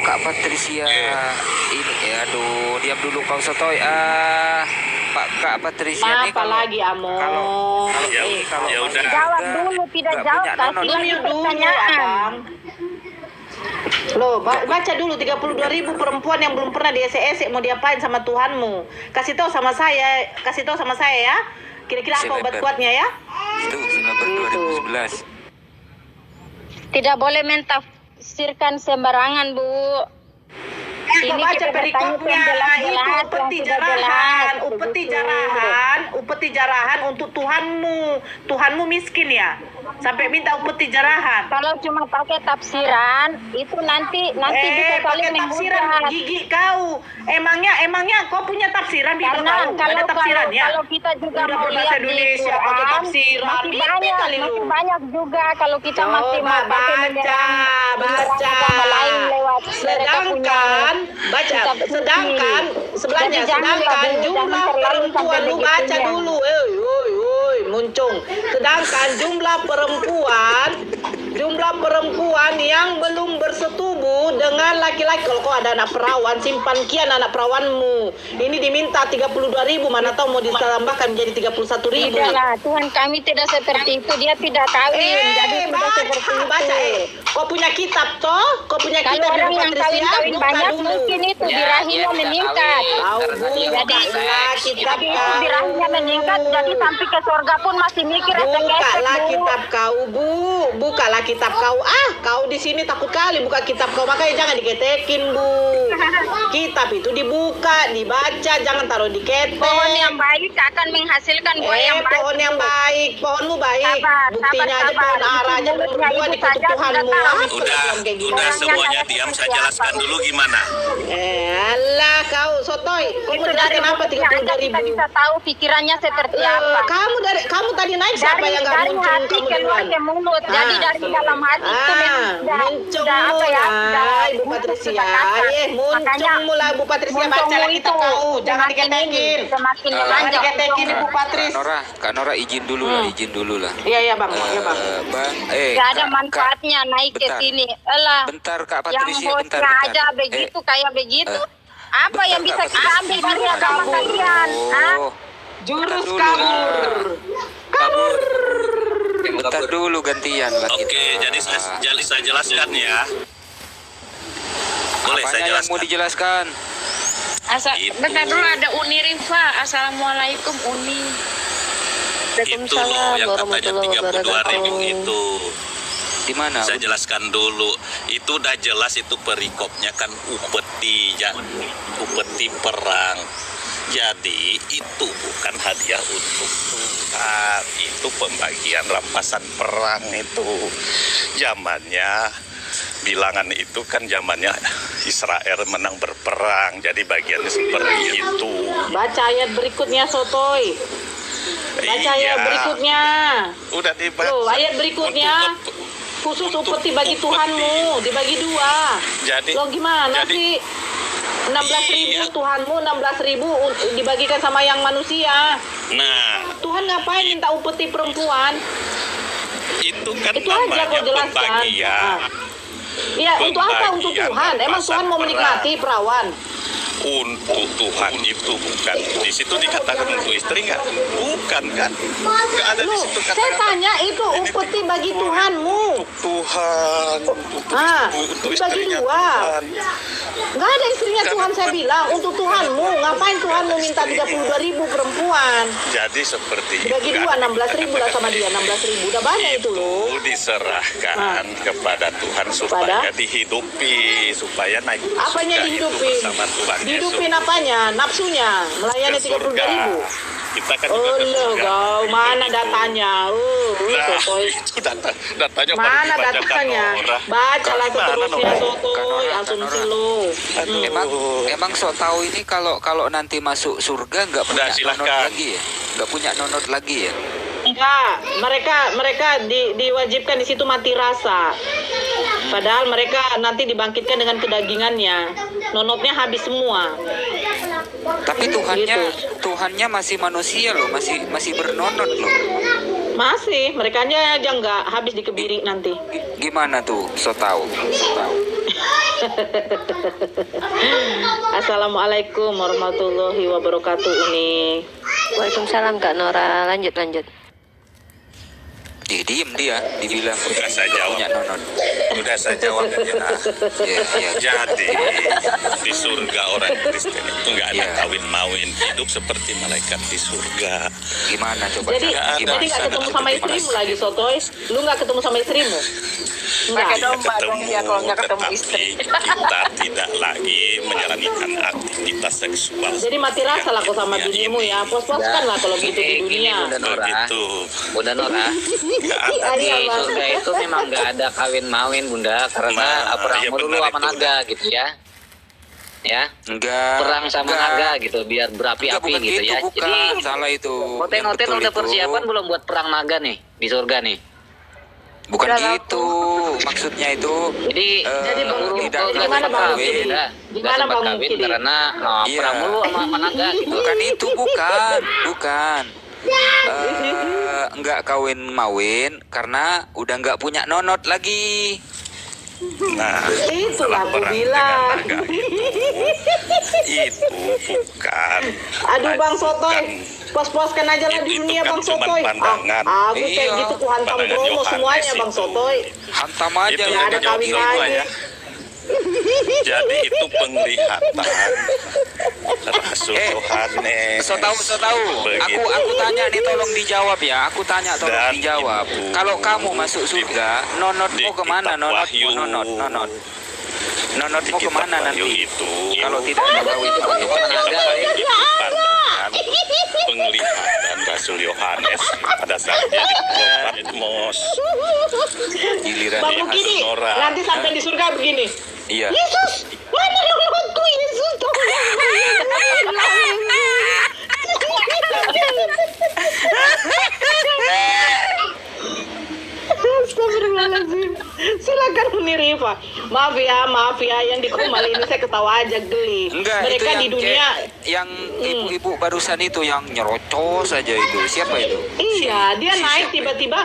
Kak Patricia ini aduh, diam dulu kau sotoy. Kak Patricia nih apa lagi Amo? Kalau ya udah. Jawab dulu, tidak jawab kasih lagi pertanyaan. Loh, baca dulu 32.000 perempuan yang belum pernah diesek-esek mau diapain sama Tuhanmu. Kasih tahu sama saya ya. Kira-kira apa obat kuatnya ya? Itu Silaban 2011. Tidak boleh mentafsirkan sembarangan, Bu. Ini baca perikopnya, itu upeti jarahan untuk Tuhanmu miskin ya, sampai minta upeti jarahan. Kalau cuma pakai tafsiran itu nanti bisa saling tafsiran menghujat. gigi kau. Emangnya kau punya tafsiran? Karena Ada tafsirannya. kalau kita juga udah mau berbahasa lihat di Indonesia Quran, pakai tafsiran masih banyak juga kalau kita masih mau pakai menyerang agama lain lewat mereka punya sedangkan jumlah perempuan lu baca dulu, muncung. Sedangkan jumlah perempuan yang belum bersetubuh dengan laki-laki, kalau kau ada anak perawan, simpan kian anak perawanmu. Ini diminta 32.000, mana tahu mau ditambahkan menjadi 31.000. Tidaklah, Tuhan kami tidak seperti itu, dia tidak kawin, jadi tidak seperti itu. Kau punya kitab toh? Kau punya Kalau kitab orang yang kawin banyak dulu. mungkin itu birahinya meningkat. Jadi kitab Itu birahinya meningkat, jadi sampai ke surga pun masih mikir bukalah kitab kau, Bu. Bukalah kitab kau. Kau di sini takut kali buka kitab kau, makanya jangan diketekin, Bu. Kitab itu dibuka, dibaca, jangan taruh di ketek. Pohon yang baik akan menghasilkan buah yang baik. Pohon yang baik, pohonmu baik. Buktinya aja pohon arahnya belum dua dikutuk Tuhanmu. Udah semuanya diam, saya jelaskan dulu gimana. Alah kau sotoy. Itu dari kenapa 32.000? kita bisa tahu pikirannya seperti apa. Kamu tadi naik siapa yang nggak dari muncul hati kamu keluar duluan? ke mulut. Jadi dari dalam hati itu memang sudah apa ya? Ibu Patricia, muncung mulai Bu Patricia, baca kitab kau, jangan diketekin. Semakin Jangan diketekin Ibu Patris. Kak Nora izin dulu lah. Iya Bang. Bang, Gak ada manfaatnya naik ke sini. Bentar Kak Yang Patricia, hostnya aja begitu kayak begitu. Apa yang bisa Kak kita ambil dari agama kalian? Jurus kabur. Bentar dulu gantian lah. Oke, jadi saya jelaskan ya. Boleh saya Apanya yang jelaskan? mau dijelaskan? Itu. Bentar dulu, ada Uni Rifa. Assalamualaikum Uni. Itu loh yang katanya 32.000 itu. Di mana? Saya jelaskan dulu. Itu udah jelas, itu perikopnya kan upeti perang. Jadi itu bukan hadiah untuk Tuhan, itu pembagian rampasan perang itu. Zamannya bilangan itu kan zamannya Israel menang berperang, jadi bagiannya seperti itu. Baca ayat berikutnya sotoy. Baca ayat berikutnya. Udah dibaca. Loh, ayat berikutnya. Khusus upeti bagi Tuhanmu, dibagi dua. Jadi, lo gimana sih? 16.000 Tuhanmu, 16.000 dibagikan sama yang manusia. Nah, Tuhan ngapain minta upeti perempuan? itu kan Itu aja kau namanya jelaskan. pembagian. Iya, untuk apa? Untuk Pembagian Tuhan. Emang rampasan Tuhan mau menikmati perawan? Untuk Tuhan itu bukan. Di situ dikatakan untuk istri nggak? Bukan kan? Nggak ada di situ Saya kata-kata. tanya itu upeti bagi Tuhanmu. Tuhan, untuk Dibagi istrinya dua. Tuhan. Nggak ada istrinya Tuhan, saya bilang. Untuk Tuhanmu. Ngapain Tuhanmu minta 32.000 perempuan? Jadi seperti Dibagi itu. dua, 16.000 lah sama dia. 16.000. Udah banyak itu loh. Diserahkan kepada Tuhan supaya dihidupi, supaya naik ke Apanya surga itu dihidupin? bersama Tuhan Dihidupin Yesus. apanya? Nafsunya? Melayani Ke surga. 32.000. Kita kan juga Oh ke lo surga. kau, mana Itu. datanya? Nah, Sotoy. itu datanya baru Mana dibacakan datanya? orang. Bacalah Mana seterusnya nomor? sotoy, asumsi lo. Emang sok tahu ini kalau nanti masuk surga nggak punya Udah, nonot silahkan. lagi ya? Nggak punya nonot lagi ya? Enggak, mereka diwajibkan di situ mati rasa. Padahal mereka nanti dibangkitkan dengan kedagingannya. Nonotnya habis semua. Tapi Tuhannya masih manusia loh, masih bernonot loh. Masih, mereka aja enggak habis dikebiri nanti. Gimana tuh? So tahu. Assalamualaikum warahmatullahi wabarakatuh Uni. Waalaikumsalam Kak Nora. Lanjut. Diem dia, dibilang Udah saya jawab. punya nonot. Udah saya jawab aja. Iya. Jadi di surga orang Kristen itu nggak ada Iya. kawin mawin, hidup seperti malaikat di surga. Gimana coba? Jadi Nggak ada. jadi nggak ketemu sama istrimu lagi Sotoy? Lu nggak ketemu sama istrimu? Pakai Enggak. domba dong dia kalau nggak ketemu Tetapi istri. kita tidak lagi menjalankan aktivitas seksual. Jadi mati rasa lah kau sama Dunia binimu ini. ya. Puas-puaskan lah kalau gitu di Gini, dunia. Bunda Nora. Begitu. Bunda Nora, Nggak ada. di Iya, Bang. surga itu memang nggak ada kawin-mawin, Bunda, karena Nah, perang iya melulu benar sama itu. naga gitu ya. Ya, Enggak. perang sama enggak. naga gitu, biar Enggak, berapi-api bukan gitu gitu, ya. bukan. Jadi, Salah itu. Yang hotel-hotel betul udah itu. persiapan belum buat perang naga nih di surga nih. Bukan Udah gitu. Maksudnya itu Jadi, Jadi Bang, tidak jadi gimana Bang kawin. Mukidi? Nggak Gimana sempat Bang kawin Mukidi? karena Iya. perang mulu sama naga gitu. Bukan itu, bukan. Enggak kawin mawin karena udah enggak punya nonot lagi. Nah, Itulah aku perang bilang. dengan naga itu bukan. Aduh Bang Sotoy, Bukan. puas-puaskan aja lah di Itu dunia kan Bang cuman Sotoy. pandangan. Aku kayak Iya, gitu ku hantam pandangan promo Yohanes semuanya Bang itu. Sotoy. Hantam aja Itu ya. Nggak ada jawab kawin semua lagi. ya. Jadi itu penglihatan Rasul Yohanes. So tahu. Begitu. Aku tanya nih, tolong dijawab ya. Aku tanya, tolong Dan dijawab. itu Kalau kamu masuk surga, nonotmu di kemana? kitab Nonotmu, Wahyu. nonot. Di Nonotmu kitab kemana Wahyu nanti? itu Kalau tidak ada kawin mawin. itu pandangan penglihatan Rasul Yohanes pada saat dia di Patmos. Giliran Bang dia. Mukidi, Nora. nanti sampai di surga begini. Iya. Yesus, mana nonotku Yesus? Astagfirullahaladzim. Silakan Uni Rifa. Maaf ya, yang di Kumal ini saya ketawa aja geli. Enggak, itu Mereka yang di dunia, yang ibu-ibu barusan itu yang nyerocos saja itu. Siapa itu? iya, dia Si naik siapa tiba-tiba.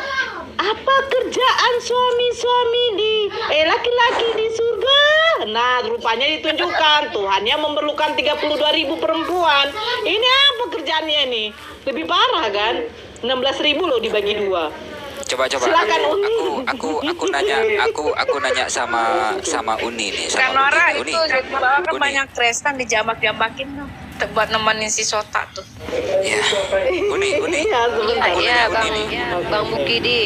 Apa kerjaan suami-suami laki-laki di surga? Nah, rupanya ditunjukkan Tuhannya memerlukan 32.000 perempuan. Ini apa kerjaannya nih? Lebih parah kan? 16.000 loh dibagi dua. Coba. Silakan, Uni. Aku nanya sama Uni nih, Kak sama Nora Uni. itu di bawah kan Uni. banyak krestan dijambak-jambakin tuh buat nemenin si Sota tuh. Ya. Uni. Iya, sebentar. Aku Iya, nanya Uni nih. Bang Mukidi.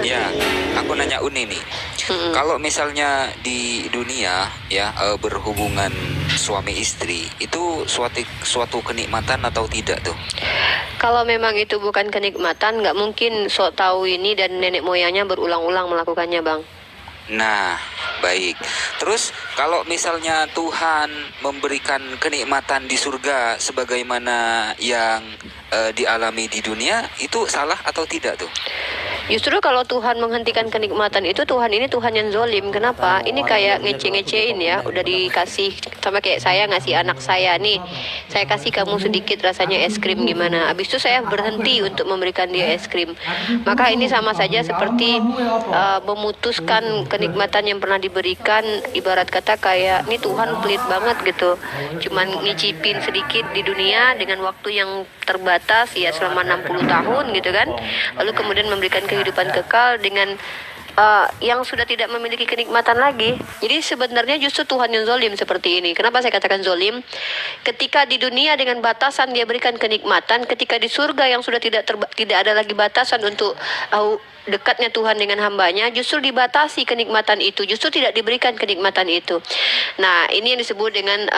Ya, aku nanya Uni nih. Kalau misalnya di dunia ya berhubungan suami istri itu suatu kenikmatan atau tidak tuh? Kalau memang itu bukan kenikmatan, nggak mungkin sok tahu ini dan nenek moyangnya berulang-ulang melakukannya, Bang. Nah, baik. Terus kalau misalnya Tuhan memberikan kenikmatan di surga sebagaimana yang dialami di dunia, itu salah atau tidak tuh? Justru kalau Tuhan menghentikan kenikmatan itu, Tuhan ini Tuhan yang zolim. Kenapa? Ini kayak ngece-ngecein ya. Udah dikasih, sama kayak saya ngasih anak saya nih, saya kasih kamu sedikit rasanya es krim gimana. Habis itu saya berhenti untuk memberikan dia es krim. Maka ini sama saja seperti memutuskan kenikmatan yang pernah diberikan. Ibarat kata kayak, ini Tuhan pelit banget gitu. Cuman ngicipin sedikit di dunia dengan waktu yang terbatas ya selama 60 tahun gitu kan. Lalu kemudian memberikan kehidupan kekal dengan yang sudah tidak memiliki kenikmatan lagi. Jadi sebenarnya justru Tuhan yang zolim seperti ini. Kenapa saya katakan zolim? Ketika di dunia dengan batasan dia berikan kenikmatan, ketika di surga yang sudah tidak ada lagi batasan untuk dekatnya Tuhan dengan hambanya, justru dibatasi kenikmatan itu, justru tidak diberikan kenikmatan itu. Nah, ini yang disebut dengan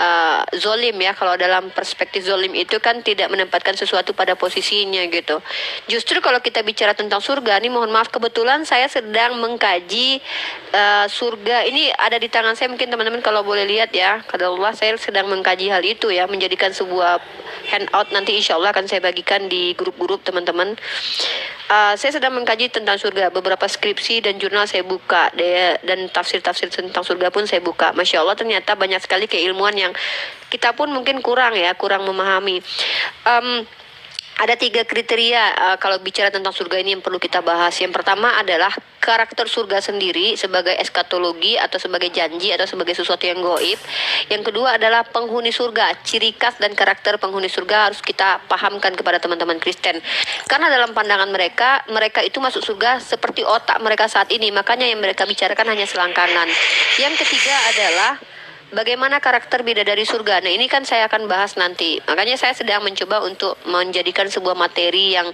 zolim ya. Kalau dalam perspektif zolim itu kan tidak menempatkan sesuatu pada posisinya gitu. Justru kalau kita bicara tentang surga, ini mohon maaf kebetulan saya sedang mengkaji surga. Ini ada di tangan saya, mungkin teman-teman kalau boleh lihat ya. Kalau Allah, saya sedang mengkaji hal itu ya, menjadikan sebuah handout, nanti insya Allah akan saya bagikan di grup-grup teman-teman. Saya sedang mengkaji tentang surga. Beberapa skripsi dan jurnal saya buka dan tafsir-tafsir tentang surga pun saya buka. Masya Allah, ternyata banyak sekali keilmuan yang kita pun mungkin kurang memahami. Ada 3 kriteria kalau bicara tentang surga ini yang perlu kita bahas. Yang pertama adalah karakter surga sendiri sebagai eskatologi atau sebagai janji atau sebagai sesuatu yang goib. Yang kedua adalah penghuni surga. Ciri khas dan karakter penghuni surga harus kita pahamkan kepada teman-teman Kristen. Karena dalam pandangan mereka, mereka itu masuk surga seperti otak mereka saat ini. Makanya yang mereka bicarakan hanya selangkangan. Yang ketiga adalah bagaimana karakter bidadari surga. Nah, ini kan saya akan bahas nanti. Makanya saya sedang mencoba untuk menjadikan sebuah materi yang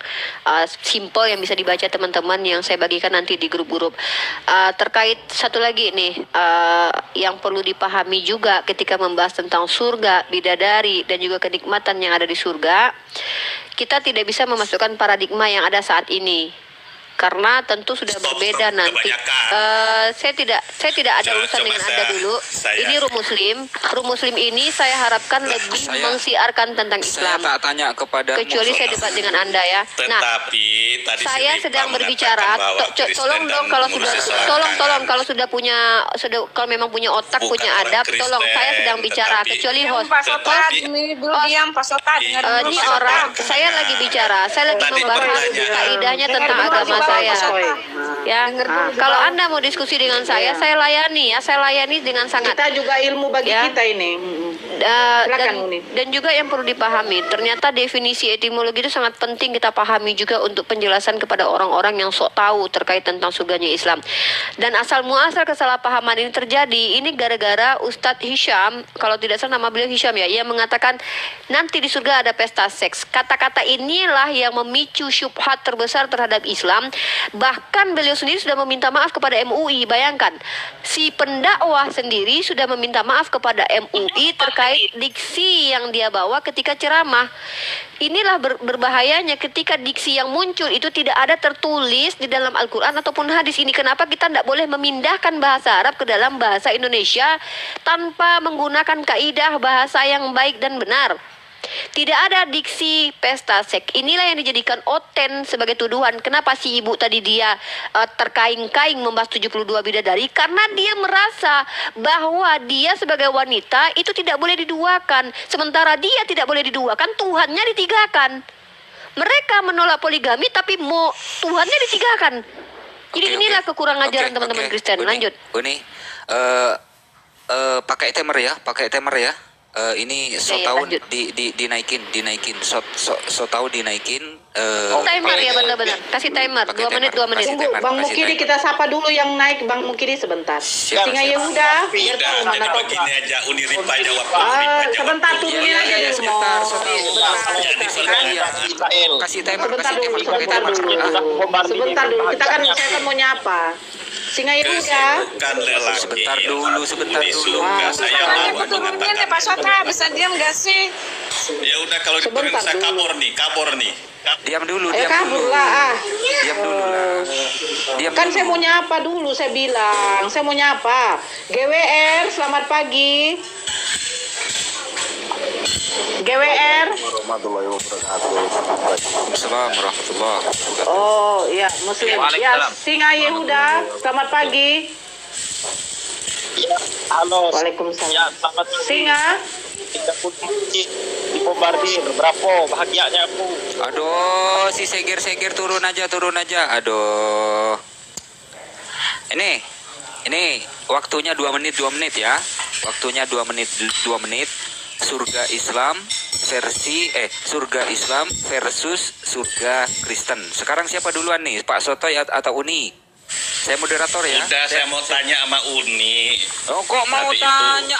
simple yang bisa dibaca teman-teman yang saya bagikan nanti di grup-grup. Terkait satu lagi nih yang perlu dipahami juga ketika membahas tentang surga, bidadari dan juga kenikmatan yang ada di surga, kita tidak bisa memasukkan paradigma yang ada saat ini. Karena tentu sudah berbeda nanti. Saya tidak ada urusan dengan Anda dulu. Ini Rum Muslim ini saya harapkan lebih mensiarkan tentang Islam. Saya tak tanya kepada kecuali saya debat dengan Anda ya. Nah, Tetapi tadi saya si sedang Rifa berbicara. mengatakan bahwa Tolong Kristen dong dan kalau mengurusi sudah selangkangan. tolong kalau memang punya otak, Bukan punya orang adab, Kristen, tolong saya sedang bicara. tetapi- Kecuali Diam host. Pak Sota, Tetapi- ini dulu diam Pak Sota, dengar dulu Ini Pak Sota. orang, saya lagi bicara, saya lagi Tadi membahas pertanyaan. kaidahnya Dengar tentang dulu agama di bawah, saya. Pak Sota. Ya, kalau Anda mau diskusi dengan saya layani ya, saya layani dengan sangat. Kita juga ilmu bagi Ya. kita ini. Silakan, Uni. Dan juga yang perlu dipahami, ternyata definisi etimologi itu sangat penting kita pahami juga untuk penjelasan kepada orang-orang yang sok tahu terkait tentang surganya Islam. Dan asal muasal kesalahpahaman ini terjadi, ini gara-gara Ustadz Hisham, kalau tidak salah nama beliau Hisham ya, yang mengatakan nanti di surga ada pesta seks. Kata-kata inilah yang memicu syubhat terbesar terhadap Islam. Bahkan beliau sendiri sudah meminta maaf kepada MUI. Bayangkan, si pendakwah sendiri sudah meminta maaf kepada MUI terkait diksi yang dia bawa ketika ceramah. Inilah berbahayanya ketika diksi yang muncul itu tidak ada tertulis di dalam Al-Quran ataupun hadis. Ini kenapa kita tidak boleh memindahkan bahasa Arab ke dalam bahasa Indonesia tanpa menggunakan kaidah bahasa yang baik dan benar. Tidak ada diksi pesta seks. Inilah yang dijadikan oten sebagai tuduhan. Kenapa si ibu tadi dia terkaing-kaing membahas 72 bidadari? Karena dia merasa bahwa dia sebagai wanita itu tidak boleh diduakan. Sementara dia tidak boleh diduakan, Tuhannya ditigakan. Mereka menolak poligami tapi mau Tuhannya ditigakan. Jadi inilah kekurangan ajaran teman-teman Kristen. Lanjut. Uni, pakai timer ya. Ini so Ya, tahu lanjut. dinaikin so tahu dinaikin Timer ya benar-benar. Kasih timer. Pakai 2 menit, 2 menit. Kasih Tunggu, timer, Bang kasih Mukidi timer. kita sapa dulu yang naik. Bang Mukidi sebentar. Siap, Singa siap. Yehuda. Biar Udah, tahu jadi mana tahu. begini aja Uni Rifa jawab. Uni Rifa jawab. Sebentar tungguin Iya, aja iya, dulu. sebentar, Mo. sebentar. Jadi Kasih timer, Sebentar kasih dulu, timer, pakai sebentar timer. dulu. Ah, Sebentar dulu. Kita kan saya kan mau nyapa. Singa Yehuda. Kesibukan lelaki Sebentar yang dulu, sebentar di dulu. surga. Saya Soalnya mau aku turunnya nih mengatakan Pak Sota, bisa diam gak sih? ya udah kalau diturunin Sebentar saya dulu. kabur nih. Diam dulu, Ayo diam kabur dulu. lah. Diam dulu lah. Diam Kan dulu. saya mau nyapa dulu, saya bilang. Saya mau nyapa. GWR, selamat pagi. GWR. Assalamualaikum warahmatullahi wabarakatuh. Oh, iya, Muslim. Ya, Waalaikumsalam. Singa Yehuda, selamat pagi. Halo, Waalaikumsalam. ya selamat pagi. Singa, 30 dibombardir, berapa bahagianya aku. Aduh, si Seger turun aja. Aduh. Ini waktunya 2 menit ya. Waktunya 2 menit. Surga Islam versus surga Kristen. Sekarang siapa duluan nih? Pak Sotoy atau Uni? Saya moderator ya. Udah saya mau tanya sama Uni. Oh, kok mau Tadi itu. tanya?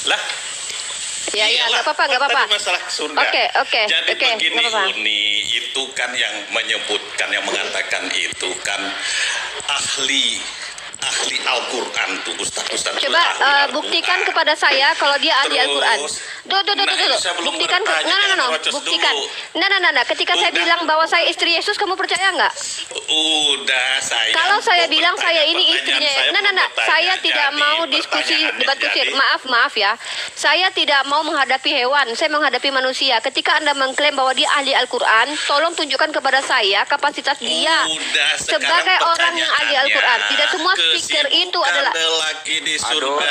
Lah, Ya, iyalah, nggak apa-apa. tadi masalah surga. Oke, Jadi begini nggak apa-apa. Uni, itu kan yang menyebutkan, yang mengatakan itu kan ahli Al-Quran tuh, Ustaz. Coba buktikan kepada saya kalau dia ahli Terus, Al-Quran. Tuh. nah, saya belum Buktikan. bertanya, No. ngerocos Buktikan. dulu. Nah. Ketika saya Udah. bilang bahwa saya istri Yesus, kamu percaya nggak? Udah saya. Kalau saya mau bilang bertanya, saya ini pertanyaan istrinya, saya belum bertanya. saya tidak Jadi, mau diskusi pertanyaannya debat kusir. jadi, Maaf ya. Saya tidak mau menghadapi hewan, saya menghadapi manusia. Ketika Anda mengklaim bahwa dia ahli Al-Quran, tolong tunjukkan kepada saya kapasitas dia Udah, sekarang sebagai orang yang ahli Al-Quran. pertanyaannya, Tidak semua speaker itu kesibukan adalah lelaki di Aduh, surga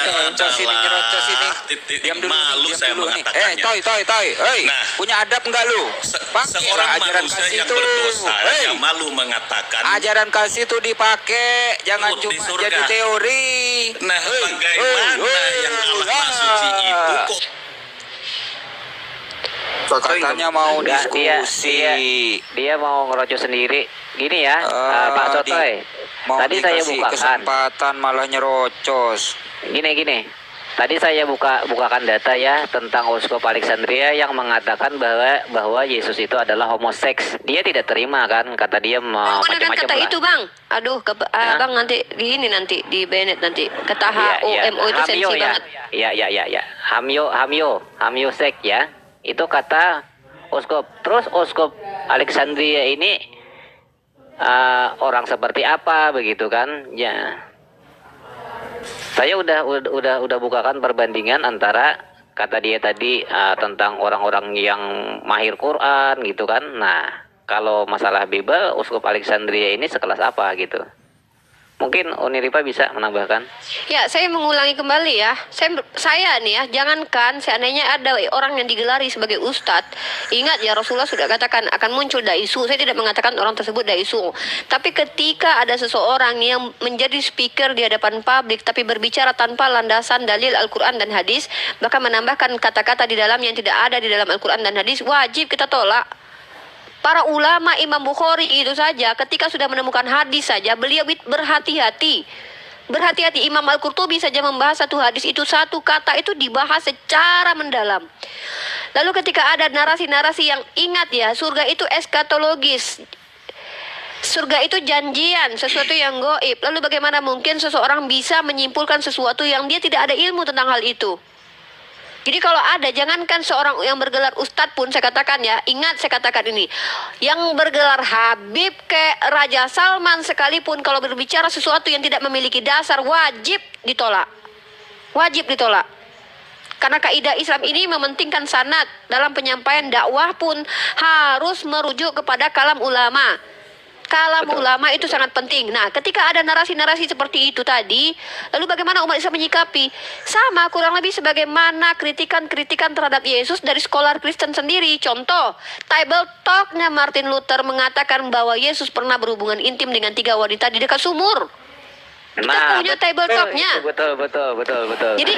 nyerocos ini. titik Diam dulu, malu diam saya dulu. dulu nih. mengatakannya. Toy. Nah, Punya adab enggak lu? Pakailah Seorang ajaran manusia kasih yang itu. berdosa yang malu mengatakan, Ajaran kasih itu dipakai, jangan Di cuma surga. jadi teori. nah bagaimana yang Allah Maha Suci itu kok Katanya mau Enggak, diskusi. dia mau ngerocok sendiri. Gini ya, Pak Di- Sotoy. Mau Tadi saya dikasih bukakan. kesempatan malah nyerocos. Gini. Tadi saya bukakan data ya tentang Uskup Alexandria yang mengatakan bahwa Yesus itu adalah homoseks. Dia tidak terima kan, kata dia Menggunakan macam-macam kata lah. itu bang. Aduh, bang nanti di ini nanti di Bennett nanti kata HOMO itu sensi Hamyo ya. banget. Ya. Hamyo seks ya. Itu kata Uskup. Terus Uskup Alexandria ini orang seperti apa begitu kan? Ya. Saya udah bukakan perbandingan antara kata dia tadi tentang orang-orang yang mahir Quran gitu kan. Nah, kalau masalah Bible, Uskup Alexandria ini sekelas apa gitu? Mungkin Uniripa bisa menambahkan. Ya, saya mengulangi kembali ya. Saya nih ya, jangankan seandainya ada orang yang digelari sebagai ustadz. Ingat ya, Rasulullah sudah katakan akan muncul daisu. Saya tidak mengatakan orang tersebut daisu. Tapi ketika ada seseorang yang menjadi speaker di hadapan publik tapi berbicara tanpa landasan dalil Al-Quran dan hadis, bahkan menambahkan kata-kata di dalam yang tidak ada di dalam Al-Quran dan hadis, wajib kita tolak. Para ulama Imam Bukhari itu saja ketika sudah menemukan hadis saja beliau berhati-hati. Berhati-hati. Imam Al-Qurtubi saja membahas satu hadis itu, satu kata itu dibahas secara mendalam. Lalu ketika ada narasi-narasi yang ingat ya, surga itu eskatologis. Surga itu janjian, sesuatu yang goib. Lalu bagaimana mungkin seseorang bisa menyimpulkan sesuatu yang dia tidak ada ilmu tentang hal itu? Jadi kalau ada, jangankan seorang yang bergelar ustadz pun, saya katakan ya, ingat saya katakan ini, yang bergelar Habib kayak Raja Salman sekalipun kalau berbicara sesuatu yang tidak memiliki dasar, wajib ditolak. Wajib ditolak. Karena kaidah Islam ini mementingkan sanad. Dalam penyampaian dakwah pun harus merujuk kepada kalam ulama. Kalam ulama itu sangat penting. Nah, ketika ada narasi-narasi seperti itu tadi, lalu bagaimana umat Islam menyikapi? Sama kurang lebih sebagaimana kritikan-kritikan terhadap Yesus dari scholar Kristen sendiri. Contoh, Table Talk-nya Martin Luther mengatakan bahwa Yesus pernah berhubungan intim dengan 3 wanita di dekat sumur. Kita punya table talk-nya. Betul. Jadi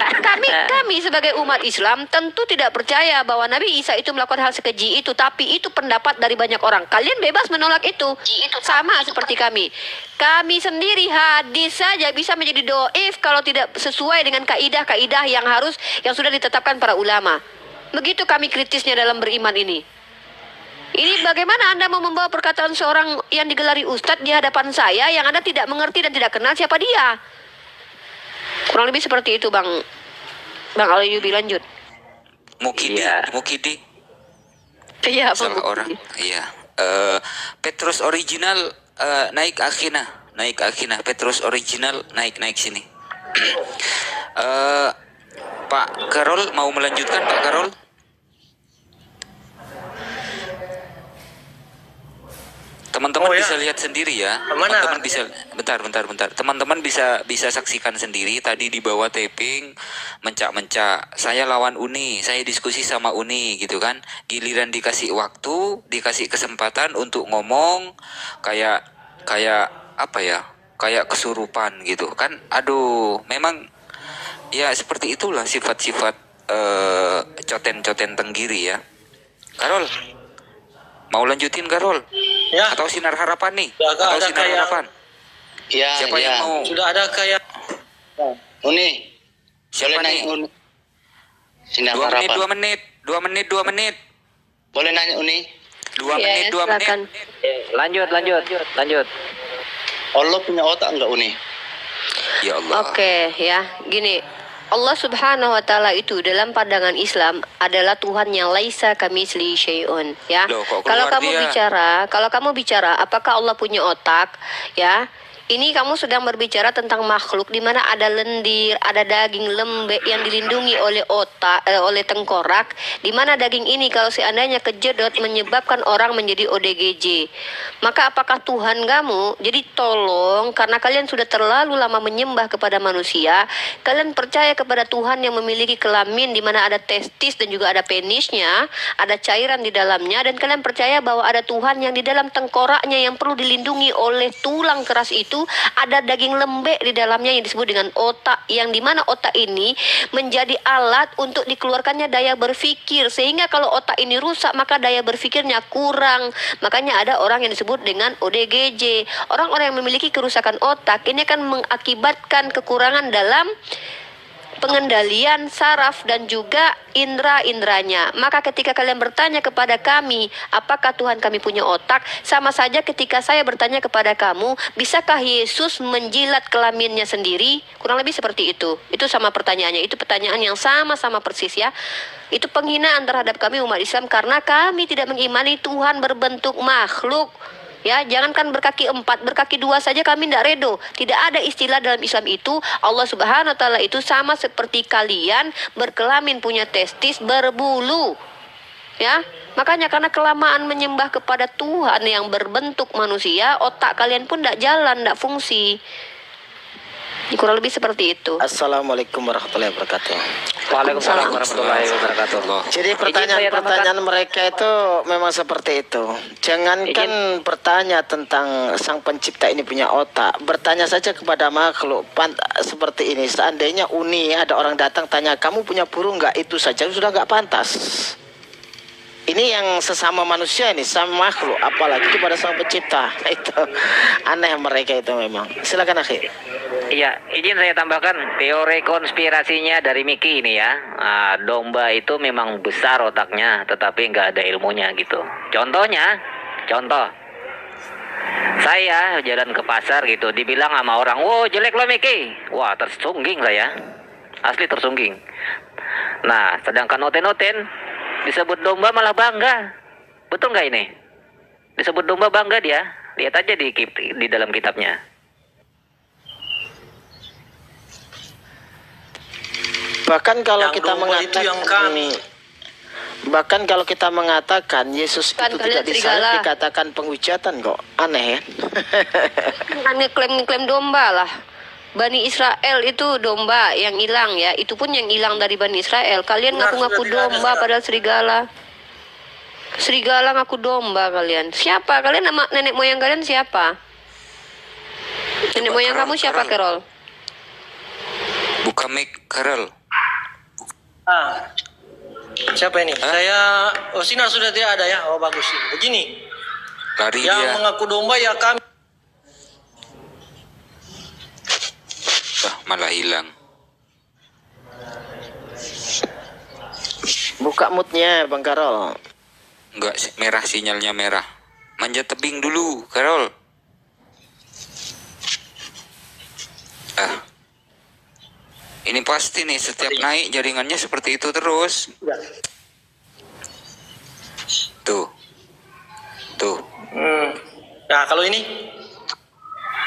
kami sebagai umat Islam tentu tidak percaya bahwa Nabi Isa itu melakukan hal sekeji itu, tapi itu pendapat dari banyak orang. Kalian bebas menolak itu. Sama seperti kami. Kami sendiri hadis saja bisa menjadi doif kalau tidak sesuai dengan kaidah-kaidah yang sudah ditetapkan para ulama. Begitu kami kritisnya dalam beriman ini. Ini bagaimana Anda mau membawa perkataan seorang yang digelari ustadz di hadapan saya yang Anda tidak mengerti dan tidak kenal siapa dia? Kurang lebih seperti itu, Bang Alayubi, lanjut. Mukidi. Iya, Salah orang. Iya. Petrus original naik akhina. Petrus original naik sini. Pak Karol mau melanjutkan, Pak Karol? Teman-teman bisa lihat sendiri ya. Teman-teman bisa bentar. Teman-teman bisa saksikan sendiri tadi di bawah taping mencak-mencak. Saya lawan Uni, saya diskusi sama Uni gitu kan. Giliran dikasih waktu, dikasih kesempatan untuk ngomong kayak apa ya? Kayak kesurupan gitu kan. Aduh, memang ya seperti itulah sifat-sifat coten-coten tenggiri ya. Karol, mau lanjutin Karol? Ya. Atau sinar harapan nih? Ya, Atau ada sinar kayak- harapan? Ya, Siapa yang mau? Sudah ada kayak Uni. Siapa Boleh nih? nanya Uni. Sinar 2 menit, harapan. 2 menit. Boleh nanya Uni. 2 Iya, menit, 2 menit. silakan. Lanjut. Allah punya otak enggak Uni? Ya Allah. Oke, ya, gini. Allah Subhanahu wa taala itu dalam pandangan Islam adalah Tuhan yang laisa kamitsli syai'un, ya. Loh, kok Kalau keluar kamu dia? bicara apakah Allah punya otak, ya? Ini kamu sedang berbicara tentang makhluk di mana ada lendir, ada daging lembek yang dilindungi oleh otak, oleh tengkorak, di mana daging ini kalau seandainya kejedot menyebabkan orang menjadi ODGJ. Maka apakah Tuhan kamu? Jadi tolong, karena kalian sudah terlalu lama menyembah kepada manusia, kalian percaya kepada Tuhan yang memiliki kelamin di mana ada testis dan juga ada penisnya, ada cairan di dalamnya, dan kalian percaya bahwa ada Tuhan yang di dalam tengkoraknya yang perlu dilindungi oleh tulang keras itu, ada daging lembek di dalamnya yang disebut dengan otak, yang dimana otak ini menjadi alat untuk dikeluarkannya daya berpikir, sehingga kalau otak ini rusak maka daya berpikirnya kurang. Makanya ada orang yang disebut dengan ODGJ. Orang-orang yang memiliki kerusakan otak ini akan mengakibatkan kekurangan dalam pengendalian saraf dan juga indera-inderanya. Maka ketika kalian bertanya kepada kami, apakah Tuhan kami punya otak? Sama saja ketika saya bertanya kepada kamu, bisakah Yesus menjilat kelaminnya sendiri? Kurang lebih seperti itu. Itu sama pertanyaannya. Itu pertanyaan yang sama-sama persis ya. Itu penghinaan terhadap kami umat Islam karena kami tidak mengimani Tuhan berbentuk makhluk. Ya, jangankan berkaki 4, berkaki 2 saja kami tidak redo. Tidak ada istilah dalam Islam itu Allah Subhanahu wa taala itu sama seperti kalian berkelamin, punya testis, berbulu. Ya, makanya karena kelamaan menyembah kepada Tuhan yang berbentuk manusia, otak kalian pun tidak jalan, tidak fungsi. Kurang lebih seperti itu. Assalamualaikum warahmatullahi wabarakatuh. Waalaikumsalam warahmatullahi wabarakatuh. Jadi pertanyaan-pertanyaan mereka itu memang seperti itu. Jangankan bertanya tentang sang pencipta ini punya otak, bertanya saja kepada makhluk seperti ini. Seandainya Uni ada orang datang tanya, kamu punya burung nggak? Itu saja sudah nggak pantas. Ini yang sesama manusia ini, sama makhluk, apalagi kepada sang pencipta. Itu aneh mereka itu memang. Silakan akhir. Iya, izin saya tambahkan teori konspirasinya dari Miki ini ya. Domba itu memang besar otaknya, tetapi nggak ada ilmunya gitu. Contoh, saya jalan ke pasar gitu, dibilang sama orang, "Wow, jelek lo Miki." Wah, tersungging saya, asli tersungging. Nah, sedangkan noten disebut domba malah bangga, betul nggak ini? Disebut domba bangga dia, lihat aja di dalam kitabnya. Bahkan kalau Yang kita domba mengatakan itu yang kami. Bahkan kalau kita mengatakan Yesus Kan itu kalian tidak serigala. disalib, dikatakan penghujatan kok. Aneh ya. Kan ngeklaim domba lah. Bani Israel itu domba yang hilang ya. Itu pun yang hilang dari Bani Israel. Kalian Benar, ngaku-ngaku sudah tidak ada, domba sudah. padahal serigala. Serigala ngaku domba kalian. Siapa? Kalian nama nenek moyang kalian siapa? Nenek moyang kamu siapa, Carol? Buka mic, Karel. Siapa ini? Saya Sinar sudah tidak ada ya. Oh bagus. Begini, Lari yang dia. mengaku domba ya kami. Malah hilang. Buka moodnya Bang Karol. Enggak, merah, sinyalnya merah. Manjat tebing dulu, Karol. Ini pasti nih setiap naik jaringannya seperti itu terus. Tuh. Nah kalau ini,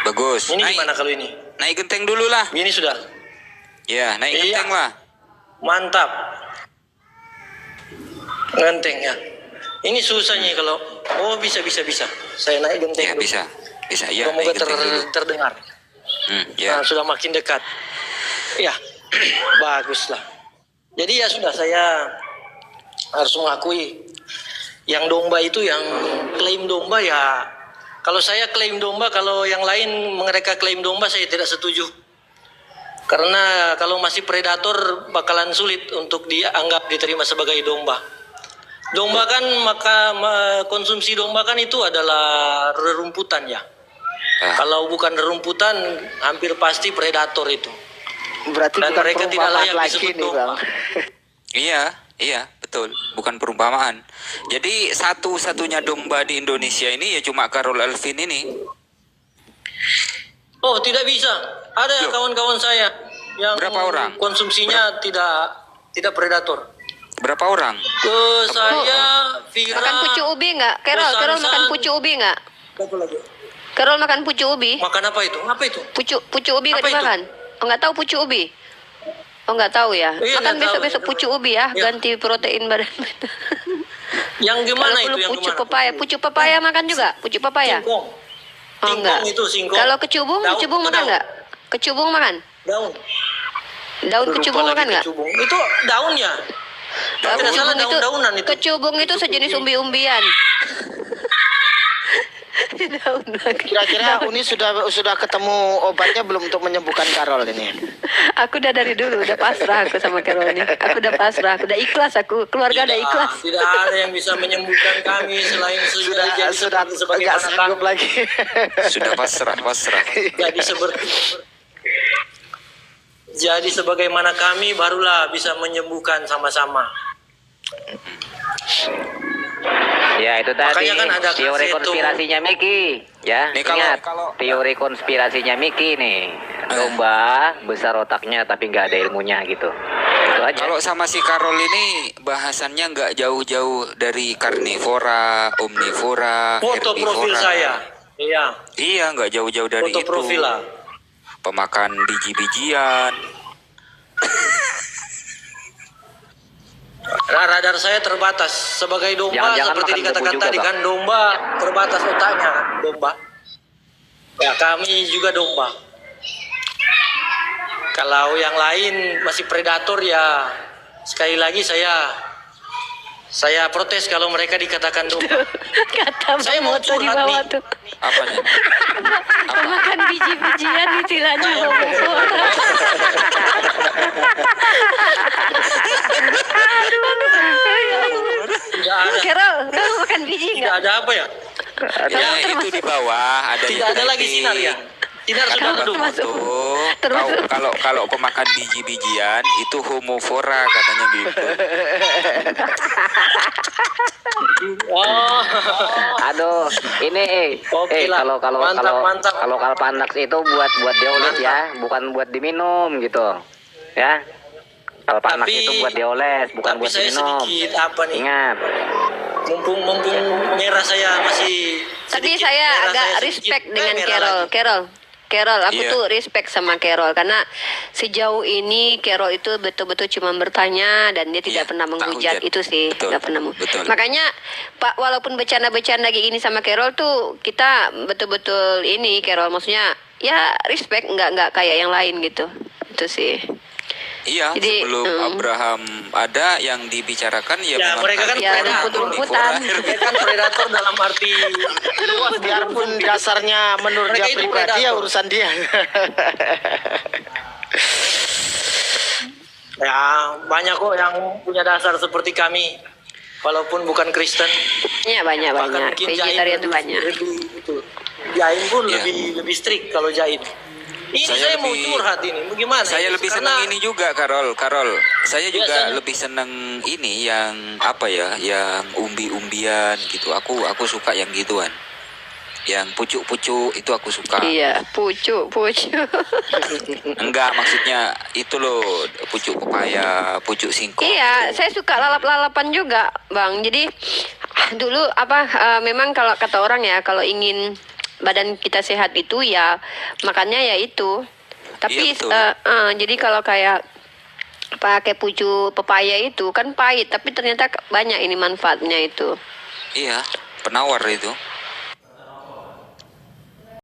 Bagus. ini Naik, gimana kalau ini? naik genteng dulu lah. Ini sudah Ya, naik Iya. genteng lah. mantap. Genteng ya. Ini susahnya kalau bisa. Saya naik genteng. Ya, dulu. bisa. Ya, Semoga naik genteng dulu. terdengar. Ya. Nah, sudah makin dekat. Ya, bagus lah. Jadi ya sudah, saya harus mengakui yang domba itu, yang klaim domba ya. Kalau saya klaim domba, kalau yang lain mereka klaim domba, saya tidak setuju. Karena kalau masih predator bakalan sulit untuk dianggap diterima sebagai domba. Domba kan konsumsi domba kan itu adalah rerumputan ya. Kalau bukan rerumputan, hampir pasti predator itu. Berarti Dan bukan mereka tidak perumpamaan layak lagi disebut nih domba. Bang. Iya, betul. Bukan perumpamaan. Jadi satu-satunya domba di Indonesia ini ya cuma Karol Alvin ini. Oh, tidak bisa. Ada Loh. kawan-kawan saya yang Berapa orang? konsumsinya tidak predator. Berapa orang? Saya Vira. Makan pucuk ubi nggak? Carol makan pucuk ubi nggak? Satu lagi. Carol makan pucuk ubi? Makan apa itu? Apa itu? Pucuk ubi Apa gak itu? dimakan? Oh nggak tahu pucuk ubi? Oh nggak tahu ya? Iya, Makan nggak tahu. besok-besok pucuk ubi ya, Ya. ganti protein badan. Yang gimana Kalau itu? Yang pucuk gimana? pepaya, pucuk pepaya makan juga? Pucuk pepaya? Singkong. Oh enggak. Singkong itu singkong. Kalau kecubung, Daun, kecubung makan daun. nggak? Kecubung makan? Daun. Daun Lupa kecubung lagi makan nggak? kecubung. Itu daunnya. Kalau tidak salah daun-daunan itu. Kecubung itu sejenis umbi-umbian. Daun lagi. Kira-kira Uni sudah ketemu obatnya belum untuk menyembuhkan Carol ini? Aku udah dari dulu, udah pasrah aku sama Carol ini. Aku udah pasrah, aku udah ikhlas aku. Keluarga udah ikhlas. Tidak ada yang bisa menyembuhkan kami selain Sudah sebagai nggak sanggup lagi. Sudah pasrah. Jadi sebagaimana kami barulah bisa menyembuhkan sama-sama. Ya itu tadi Makanya kan ada teori kaset konspirasinya Miki. Ya, Nih, ingat kalau- teori konspirasinya Miki nih. Domba besar otaknya tapi nggak ada ilmunya gitu. Itu aja. Kalau sama si Carol ini bahasannya nggak jauh-jauh dari karnivora, omnivora, Foto profil herbivora. saya. Iya. Iya, nggak jauh-jauh dari Foto itu. profil lah. Pemakan biji-bijian. Radar saya terbatas sebagai domba Jangan-jangan seperti makan dikatakan debu juga, tadi Bang. kan domba terbatas otaknya kan domba. Ya kami juga domba. Kalau yang lain masih predator ya sekali lagi saya protes kalau mereka dikatakan domba. Kata Saya Bang mau Moto di curhat bawah nih. tuh. Apanya? Makan biji-bijian istilahnya homofora. Tidak ada, Carol, kamu makan biji tidak nggak? ada apa ya? Ya, itu di bawah ada Tidak yang ada lagi typing. sinar ya. Sinar sudah Kata redup. Bang Moto, kalau pemakan biji-bijian itu homofora katanya gitu. Oh. Aduh, ini Oke lah. kalau Mantap. Kalpanax itu buat dioles ya, bukan buat diminum gitu. Ya. Kalpanax Tapi- itu buat dioles, bukan Tapi buat saya diminum. sedikit apa nih? Ingat. Mumpung merah saya masih Tapi sedikit, saya merah agak saya respect sedikit, dengan merah Carol. lagi. Carol, aku Iya. tuh respect sama Carol karena sejauh ini Carol itu betul-betul cuma bertanya dan dia tidak Iya, pernah tak menghujat. hujat. Itu sih Betul, nggak pernah. betul. Makanya Pak, walaupun bercanda-bercanda kayak gini sama Carol tuh kita betul-betul ini Carol, maksudnya ya respect, nggak kayak yang lain gitu. Itu sih. Iya, Jadi, sebelum Abraham ada yang dibicarakan ya, Ya, memang mereka kan Ya, predator. rumput-rumputan. Mereka kan predator dalam arti luas. Biarpun dasarnya menurut Mereka dia itu pribadi ya predator. urusan dia. Ya, banyak kok yang punya dasar seperti kami. Walaupun bukan Kristen. Ya banyak. Bahkan mungkin Vegetarian tuh banyak. Jain pun Ya. lebih strict kalau Jain. Ini saya, mau curhat ini. Bagaimana? Saya ini? lebih Karena- senang ini juga, Carol. Saya juga Biasanya- lebih senang ini yang apa ya, yang umbi-umbian gitu. Aku suka yang gituan. Yang pucuk-pucuk itu aku suka. Iya, pucuk. Enggak, maksudnya itu loh, pucuk pepaya, pucuk singkong. Iya, saya suka lalap-lalapan juga, Bang. Jadi dulu memang kalau kata orang ya, kalau ingin badan kita sehat itu ya makannya ya itu. Tapi Iya, betul. jadi kalau kayak pakai pucuk pepaya itu kan pahit, tapi ternyata banyak ini manfaatnya itu. Iya, penawar itu.